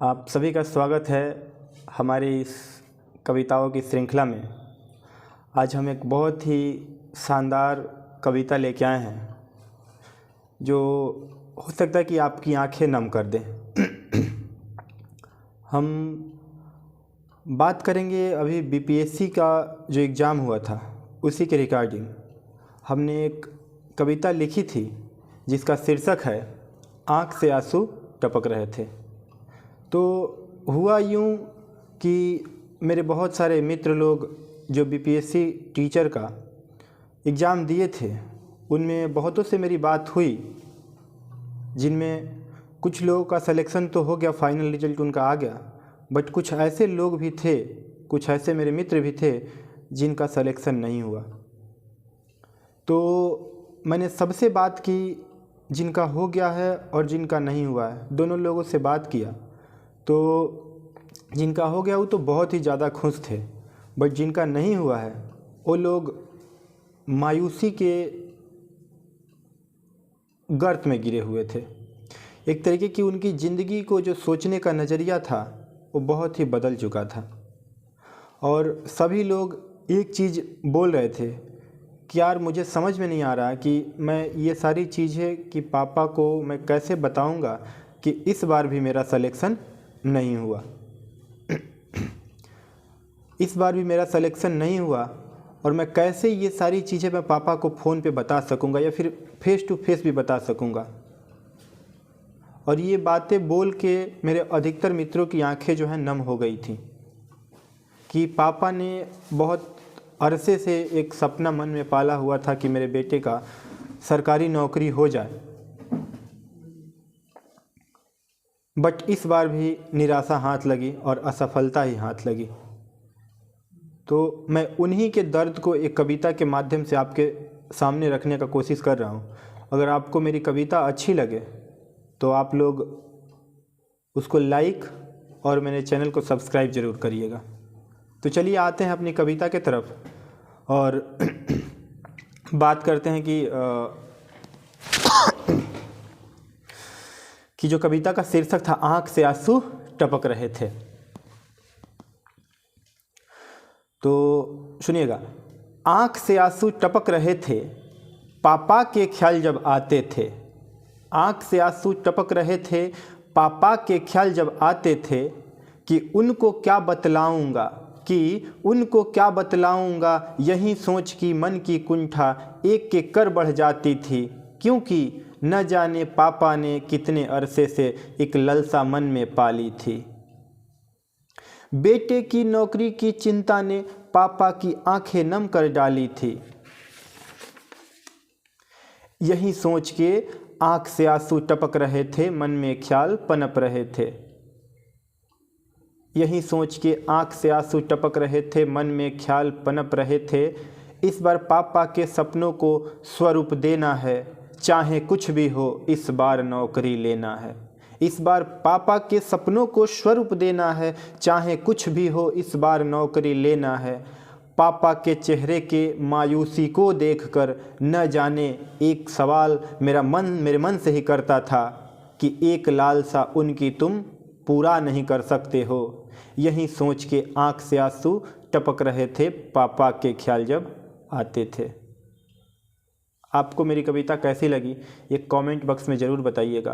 आप सभी का स्वागत है हमारी इस कविताओं की श्रृंखला में। आज हम एक बहुत ही शानदार कविता लेके आए हैं जो हो सकता है कि आपकी आंखें नम कर दें। हम बात करेंगे अभी बीपीएससी का जो एग्ज़ाम हुआ था उसी के रिगार्डिंग। हमने एक कविता लिखी थी जिसका शीर्षक है आँख से आंसू टपक रहे थे। तो हुआ यूँ कि मेरे बहुत सारे मित्र लोग जो बीपीएससी टीचर का एग्ज़ाम दिए थे उनमें बहुतों से मेरी बात हुई, जिनमें कुछ लोगों का सिलेक्शन तो हो गया, फाइनल रिजल्ट उनका आ गया, बट कुछ ऐसे लोग भी थे, कुछ ऐसे मेरे मित्र भी थे जिनका सिलेक्शन नहीं हुआ। तो मैंने सबसे बात की, जिनका हो गया है और जिनका नहीं हुआ है, दोनों लोगों से बात किया। तो जिनका हो गया वो तो बहुत ही ज़्यादा खुश थे, बट जिनका नहीं हुआ है वो लोग मायूसी के गर्त में गिरे हुए थे। एक तरीके की उनकी ज़िंदगी को जो सोचने का नज़रिया था वो बहुत ही बदल चुका था। और सभी लोग एक चीज़ बोल रहे थे कि यार मुझे समझ में नहीं आ रहा कि मैं ये सारी चीज़ें कि पापा को मैं कैसे बताऊंगा कि इस बार भी मेरा सिलेक्शन नहीं हुआ, इस बार भी मेरा सिलेक्शन नहीं हुआ, और मैं कैसे ये सारी चीज़ें मैं पापा को फ़ोन पे बता सकूंगा या फिर फेस टू फेस भी बता सकूंगा। और ये बातें बोल के मेरे अधिकतर मित्रों की आंखें जो हैं नम हो गई थी कि पापा ने बहुत अरसे से एक सपना मन में पाला हुआ था कि मेरे बेटे का सरकारी नौकरी हो जाए, बट इस बार भी निराशा हाथ लगी और असफलता ही हाथ लगी। तो मैं उन्हीं के दर्द को एक कविता के माध्यम से आपके सामने रखने का कोशिश कर रहा हूँ। अगर आपको मेरी कविता अच्छी लगे तो आप लोग उसको लाइक और मेरे चैनल को सब्सक्राइब ज़रूर करिएगा। तो चलिए आते हैं अपनी कविता के तरफ और बात करते हैं कि जो कविता का शीर्षक था आँख से आंसू टपक रहे थे। तो सुनिएगा। आँख से आंसू टपक रहे थे, पापा के ख्याल जब आते थे। आँख से आंसू टपक रहे थे, पापा के ख्याल जब आते थे कि उनको क्या बतलाऊंगा, यही सोच की मन की कुंठा एक के कर बढ़ जाती थी, क्योंकि न जाने पापा ने कितने अरसे से एक ललसा मन में पाली थी। बेटे की नौकरी की चिंता ने पापा की आंखें नम कर डाली थी। यही सोच के आंख से आंसू टपक रहे थे, मन में ख्याल पनप रहे थे। यही सोच के आंख से आंसू टपक रहे थे, मन में ख्याल पनप रहे थे। इस बार पापा के सपनों को स्वरूप देना है, चाहे कुछ भी हो इस बार नौकरी लेना है। इस बार पापा के सपनों को स्वरूप देना है, चाहे कुछ भी हो इस बार नौकरी लेना है। पापा के चेहरे के मायूसी को देखकर न जाने एक सवाल मेरे मन से ही करता था कि एक लालसा उनकी तुम पूरा नहीं कर सकते हो। यही सोच के आँख से आंसू टपक रहे थे, पापा के ख्याल जब आते थे। आपको मेरी कविता कैसी लगी ये कमेंट बॉक्स में ज़रूर बताइएगा।